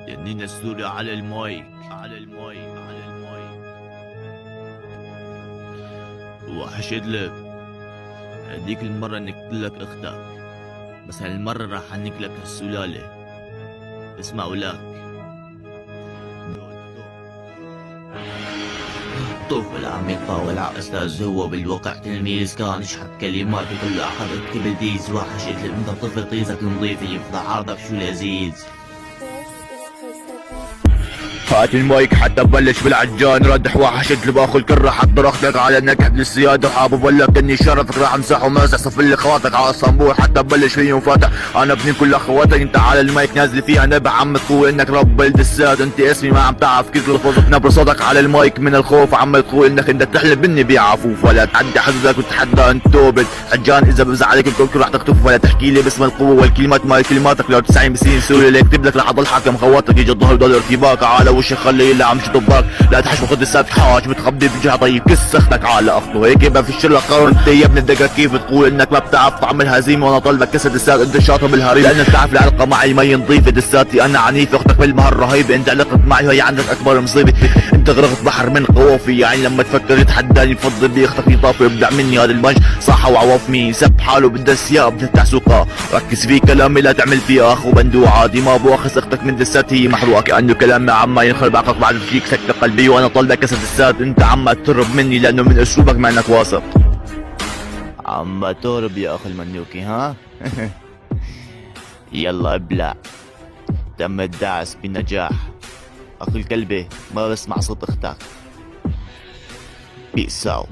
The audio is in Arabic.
جنين السوري على المايك على المايك على المايك. وحشد لك هديك المرة نكت لك اختك، بس هالمرة راح انك لك هالسلالة. اسمع ولاك. الطفل عم يتطاول على استاذ، هو بالواقع تلميذ كان يشحت كلمات كل احد اكتب الديز. واحد شد انت طفل طيزك نظيف يفضح عرضك شو لذيذ. هات المايك حتى ببلش بالعجان ردح وحشد باخذ كره حط رختك على نكهة للسيادة، وحابب اقول لك اني شرفك راح امسح ومازح صف لي خواتك على الصنبور حتى ببلش فيه وفاتح. انا ابني كل اخواتك انت على المايك نازل فيها نبع عم تقول انك رب الدسات. انت اسمي ما عم تعرف كيف تلفظ نبر صوتك على المايك من الخوف عم تقول انك انت تحلب اني بعفوف. ولا تحدي حزبك وتتحدى انت توبت حجان اذا بزعلك بكون راح تختف. ولا تحكي لي باسم القوة والكلمات ما كلماتك لو 90 بسين سوري اللي يكتب لك راح اضل حاكم خواتك يجي الظهر دول ارتباك على وشك خلي اللي عم يشد الضاق. لا تحش وخد السات حاج متخبي بجهة طيب كس اختك على اخته هيك يبقى في الشله قرر. انت يا ابن الدقه كيف تقول انك ما بتعرف طعم الهزيمه وانا طالبك كسر السات. انت شاطر بالهريب لانك تعرف العلاقه معي مي نظيفه دساتي انا عنيف اختك بالمهر رهيبه. انت علاقت معي وهي عندك اكبر مصيبه. انت غرقت بحر من خوفي يعني لما تفكر تتحداني بفضل بي اختك يطافي ويبدع مني هذا البنج صح وعواف مين سب حاله بده السياق بتفتح سوقها. ركز في كلامي لا تعمل فيه اخ وبندو عادي ما بواخذ اختك من دسات هي محروقه كانه كلامي عم ينخرب بعقلك بعد فيك سكت قلبي وانا طالبك كسر السات. انت عم تهرب مني لانه من اسلوبك ما انك واثق. عم تهرب يا اخي المنوكي ها؟ يلا ابلع. تم الدعس بنجاح. اخي الكلبي ما بسمع صوت اختك. بيس اوت.